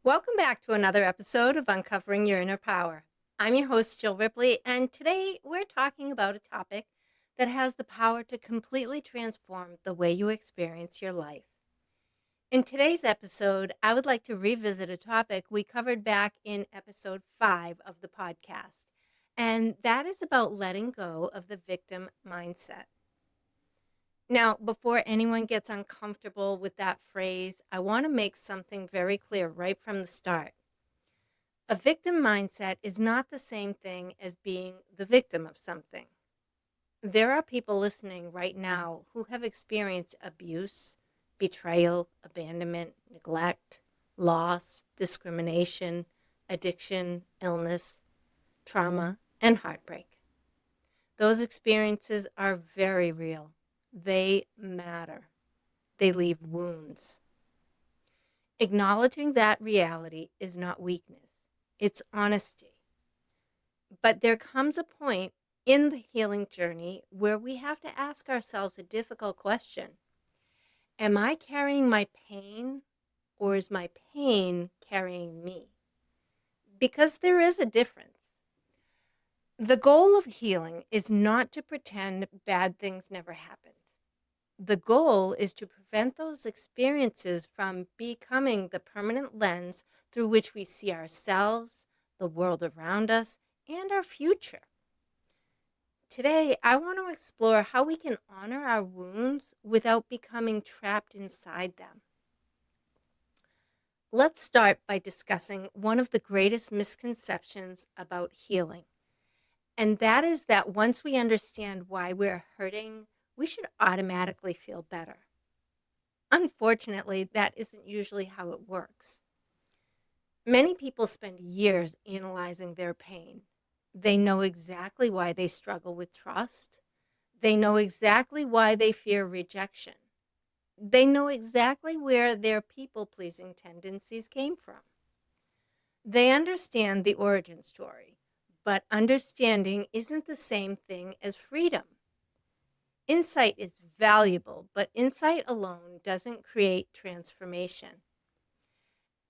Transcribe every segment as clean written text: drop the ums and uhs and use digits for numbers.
Welcome back to another episode of Uncovering Your Inner Power. I'm your host, Jill Ripley, and today we're talking about a topic that has the power to completely transform the way you experience your life. In today's episode, I would like to revisit a topic we covered back in episode 5 of the podcast, and that is about letting go of the victim mindset. Now, before anyone gets uncomfortable with that phrase, I want to make something very clear right from the start. A victim mindset is not the same thing as being the victim of something. There are people listening right now who have experienced abuse, betrayal, abandonment, neglect, loss, discrimination, addiction, illness, trauma, and heartbreak. Those experiences are very real. They matter. They leave wounds. Acknowledging that reality is not weakness, it's honesty. But there comes a point in the healing journey where we have to ask ourselves a difficult question. Am I carrying my pain, or is my pain carrying me? Because there is a difference. The goal of healing is not to pretend bad things never happened. The goal is to prevent those experiences from becoming the permanent lens through which we see ourselves, the world around us, and our future. Today, I want to explore how we can honor our wounds without becoming trapped inside them. Let's start by discussing one of the greatest misconceptions about healing, and that is that once we understand why we're hurting, we should automatically feel better. Unfortunately, that isn't usually how it works. Many people spend years analyzing their pain. They know exactly why they struggle with trust. They know exactly why they fear rejection. They know exactly where their people pleasing tendencies came from. They understand the origin story, but understanding isn't the same thing as freedom. Insight is valuable, but insight alone doesn't create transformation.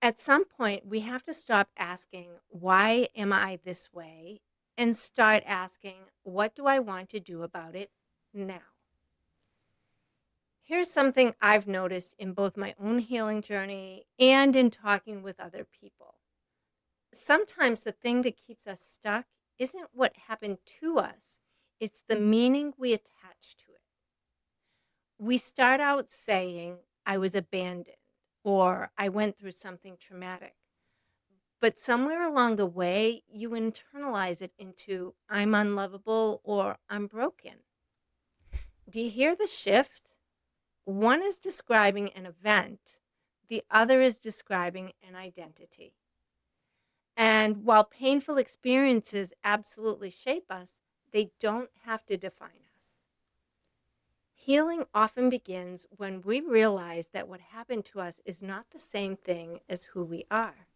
At some point, we have to stop asking, why am I this way? And start asking, what do I want to do about it now? Here's something I've noticed in both my own healing journey and in talking with other people. Sometimes the thing that keeps us stuck isn't what happened to us, it's the meaning we attach to it. We start out saying, I was abandoned, or I went through something traumatic. But somewhere along the way, you internalize it into, I'm unlovable or I'm broken. Do you hear the shift? One is describing an event, the other is describing an identity. And while painful experiences absolutely shape us, they don't have to define us. Healing often begins when we realize that what happened to us is not the same thing as who we are.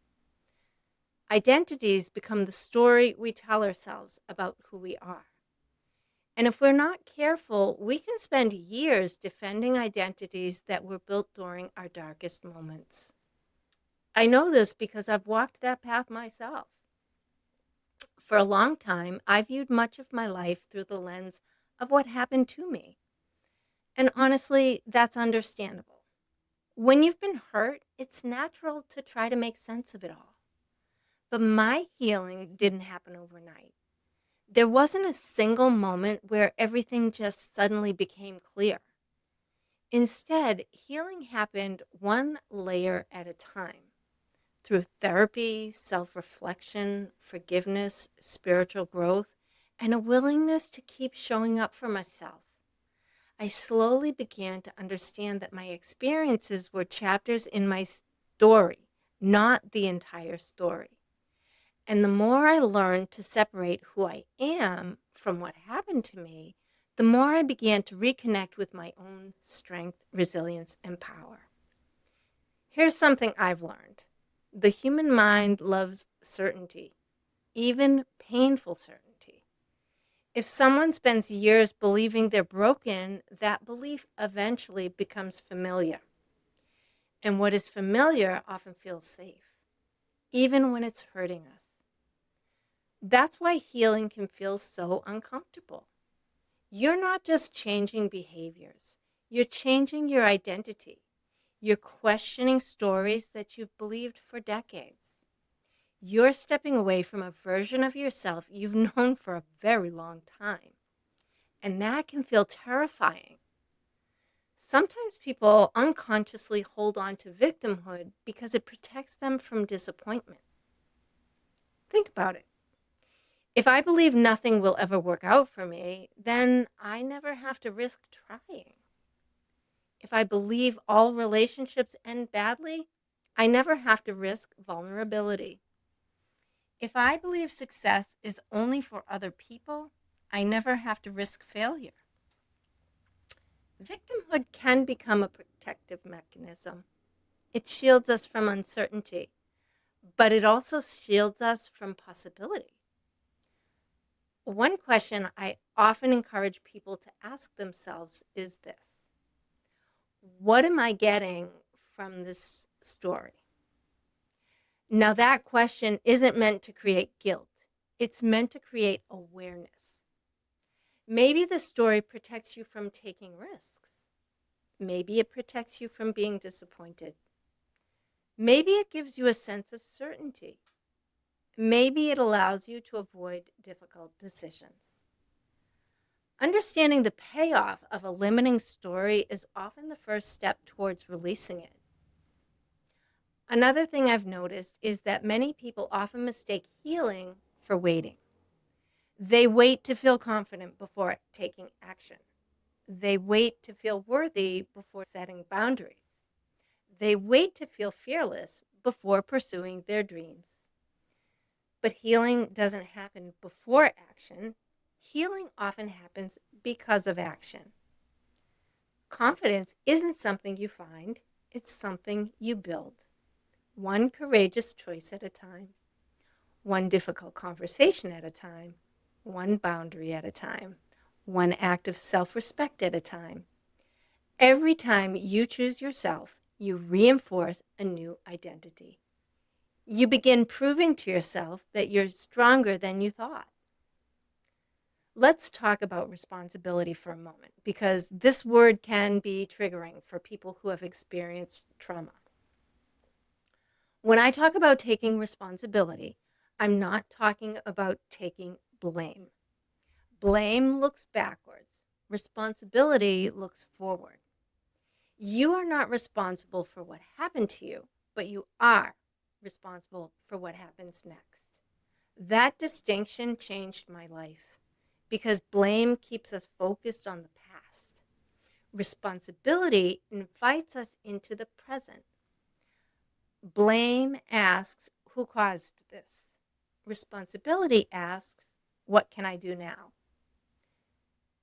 Identities become the story we tell ourselves about who we are. And if we're not careful, we can spend years defending identities that were built during our darkest moments. I know this because I've walked that path myself. For a long time, I viewed much of my life through the lens of what happened to me. And honestly, that's understandable. When you've been hurt, it's natural to try to make sense of it all. But my healing didn't happen overnight. There wasn't a single moment where everything just suddenly became clear. Instead, healing happened one layer at a time through therapy, self reflection, forgiveness, spiritual growth, and a willingness to keep showing up for myself. I slowly began to understand that my experiences were chapters in my story, not the entire story. And the more I learned to separate who I am from what happened to me, the more I began to reconnect with my own strength, resilience, and power. Here's something I've learned: the human mind loves certainty, even painful certainty. If someone spends years believing they're broken, that belief eventually becomes familiar. And what is familiar often feels safe. even when it's hurting us. That's why healing can feel so uncomfortable. You're not just changing behaviors, you're changing your identity. You're questioning stories that you've believed for decades. You're stepping away from a version of yourself you've known for a very long time. And that can feel terrifying. Sometimes people unconsciously hold on to victimhood because it protects them from disappointment. Think about it. If I believe nothing will ever work out for me, then I never have to risk trying. If I believe all relationships end badly, I never have to risk vulnerability. If I believe success is only for other people, I never have to risk failure. Victimhood can become a protective mechanism. It shields us from uncertainty, but it also shields us from possibility. One question I often encourage people to ask themselves is this: what am I getting from this story? Now, that question isn't meant to create guilt. It's meant to create awareness. Maybe the story protects you from taking risks. Maybe it protects you from being disappointed. Maybe it gives you a sense of certainty. Maybe it allows you to avoid difficult decisions. Understanding the payoff of a limiting story is often the first step towards releasing it. Another thing I've noticed is that many people often mistake healing for waiting. They wait to feel confident before taking action. They wait to feel worthy before setting boundaries. They wait to feel fearless before pursuing their dreams. But healing doesn't happen before action. Healing often happens because of action. Confidence isn't something you find, it's something you build. One courageous choice at a time, one difficult conversation at a time, one boundary at a time, one act of self-respect at a time. Every time you choose yourself, you reinforce a new identity. You begin proving to yourself that you're stronger than you thought. Let's talk about responsibility for a moment, because this word can be triggering for people who have experienced trauma. When I talk about taking responsibility, I'm not talking about taking blame. Blame looks backwards. Responsibility looks forward. You are not responsible for what happened to you, but you are responsible for what happens next. That distinction changed my life because blame keeps us focused on the past. Responsibility invites us into the present. Blame asks, who caused this? Responsibility asks, what can I do now?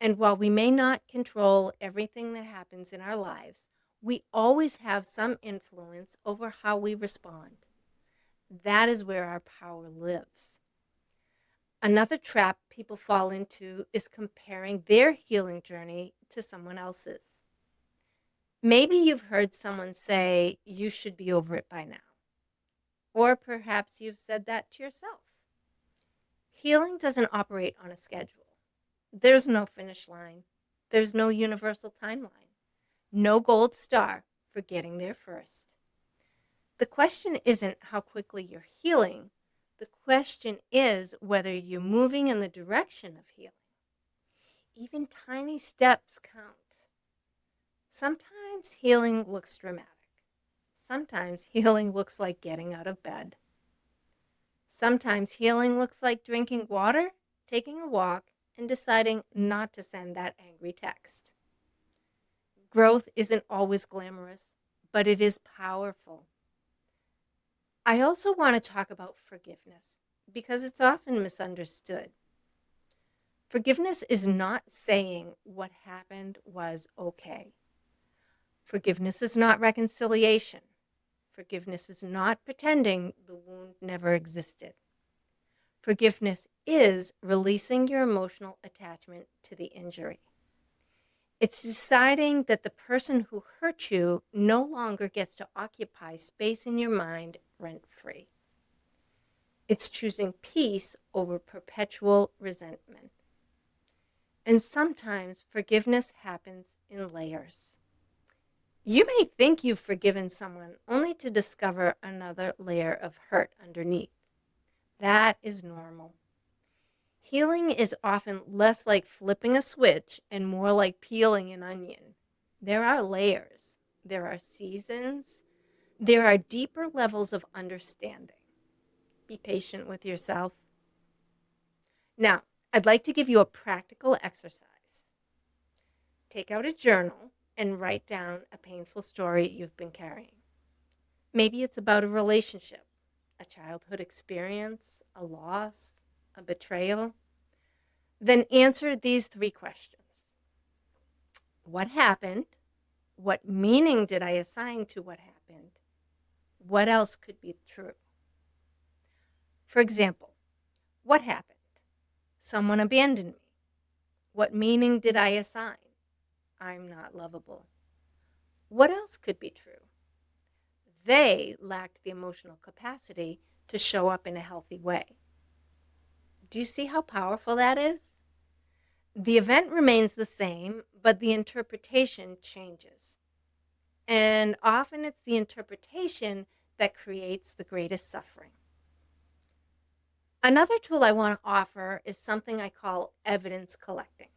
And while we may not control everything that happens in our lives, we always have some influence over how we respond. That is where our power lives. Another trap people fall into is comparing their healing journey to someone else's. Maybe you've heard someone say, you should be over it by now. Or perhaps you've said that to yourself. Healing doesn't operate on a schedule. There's no finish line. There's no universal timeline. No gold star for getting there first. The question isn't how quickly you're healing. The question is whether you're moving in the direction of healing. Even tiny steps count. Sometimes healing looks dramatic. Sometimes healing looks like getting out of bed. Sometimes healing looks like drinking water, taking a walk, and deciding not to send that angry text. Growth isn't always glamorous, but it is powerful. I also want to talk about forgiveness because it's often misunderstood. Forgiveness is not saying what happened was okay. Forgiveness is not reconciliation. Forgiveness is not pretending the wound never existed. Forgiveness is releasing your emotional attachment to the injury. It's deciding that the person who hurt you no longer gets to occupy space in your mind rent-free. It's choosing peace over perpetual resentment. And sometimes forgiveness happens in layers. You may think you've forgiven someone only to discover another layer of hurt underneath. That is normal. Healing is often less like flipping a switch and more like peeling an onion. There are layers, there are seasons, there are deeper levels of understanding. Be patient with yourself. Now, I'd like to give you a practical exercise. Take out a journal and write down a painful story you've been carrying. Maybe it's about a relationship, a childhood experience, a loss, a betrayal. Then answer these 3 questions. What happened? What meaning did I assign to what happened? What else could be true? For example, what happened? Someone abandoned me. What meaning did I assign? I'm not lovable. What else could be true? They lacked the emotional capacity to show up in a healthy way. Do you see how powerful that is? The event remains the same, but the interpretation changes. And often it's the interpretation that creates the greatest suffering. Another tool I want to offer is something I call evidence collecting.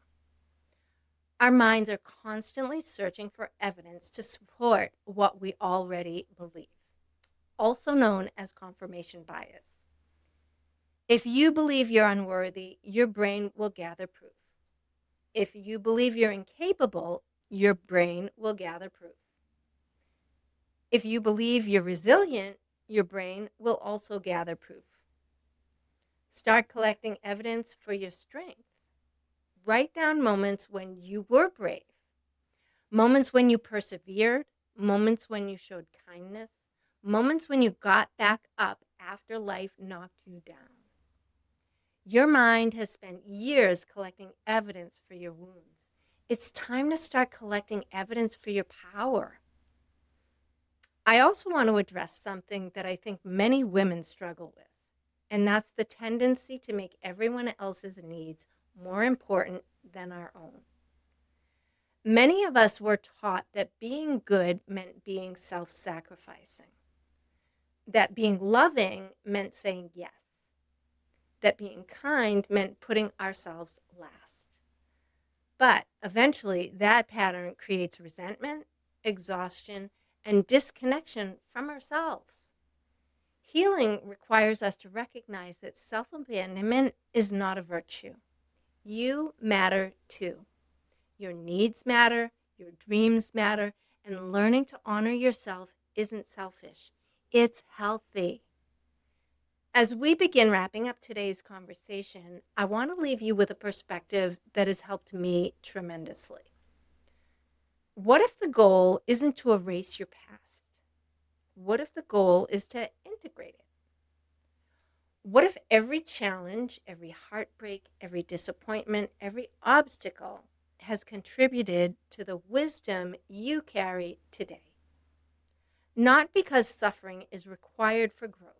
Our minds are constantly searching for evidence to support what we already believe, also known as confirmation bias. If you believe you're unworthy, your brain will gather proof. If you believe you're incapable, your brain will gather proof. If you believe you're resilient, your brain will also gather proof. Start collecting evidence for your strength. Write down moments when you were brave, moments when you persevered, moments when you showed kindness, moments when you got back up after life knocked you down. Your mind has spent years collecting evidence for your wounds. It's time to start collecting evidence for your power. I also want to address something that I think many women struggle with, and that's the tendency to make everyone else's needs more important than our own. Many of us were taught that being good meant being self-sacrificing, that being loving meant saying yes, that being kind meant putting ourselves last. But eventually, that pattern creates resentment, exhaustion, and disconnection from ourselves. Healing requires us to recognize that self-abandonment is not a virtue. You matter too. Your needs matter, your dreams matter, and learning to honor yourself isn't selfish. It's healthy. As we begin wrapping up today's conversation, I want to leave you with a perspective that has helped me tremendously. What if the goal isn't to erase your past? What if the goal is to integrate it? What if every challenge, every heartbreak, every disappointment, every obstacle has contributed to the wisdom you carry today? Not because suffering is required for growth,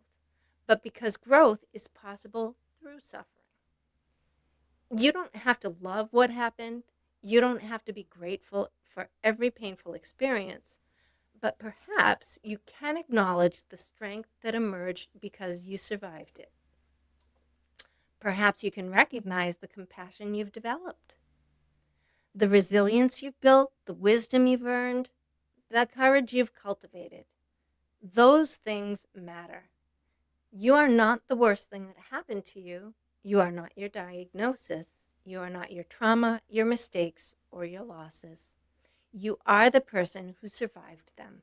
but because growth is possible through suffering. You don't have to love what happened. You don't have to be grateful for every painful experience, but perhaps you can acknowledge the strength that emerged because you survived it. Perhaps you can recognize the compassion you've developed, the resilience you've built, the wisdom you've earned, the courage you've cultivated. Those things matter. You are not the worst thing that happened to you. You are not your diagnosis. You are not your trauma, your mistakes, or your losses. You are the person who survived them.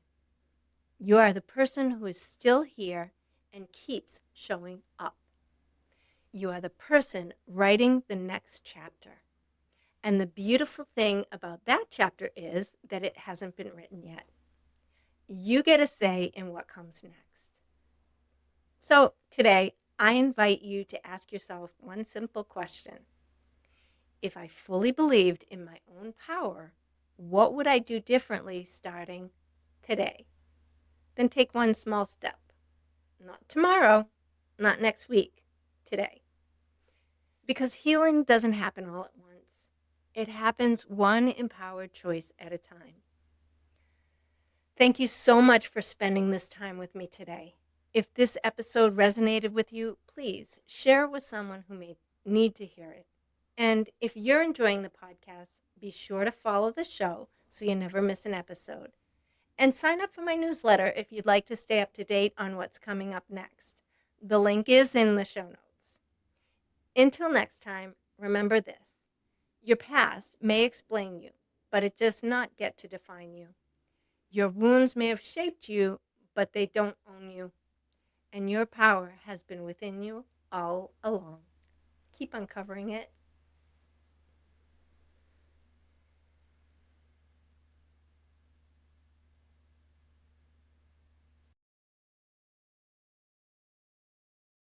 You are the person who is still here and keeps showing up. You are the person writing the next chapter. And the beautiful thing about that chapter is that it hasn't been written yet. You get a say in what comes next. So today, I invite you to ask yourself one simple question. If I fully believed in my own power, what would I do differently starting today? Then take one small step. Not tomorrow, not next week, today. Because healing doesn't happen all at once. It happens one empowered choice at a time. Thank you so much for spending this time with me today. If this episode resonated with you, please share it with someone who may need to hear it. And if you're enjoying the podcast, be sure to follow the show so you never miss an episode. And sign up for my newsletter if you'd like to stay up to date on what's coming up next. The link is in the show notes. Until next time, remember this. Your past may explain you, but it does not get to define you. Your wounds may have shaped you, but they don't own you. And your power has been within you all along. Keep uncovering it.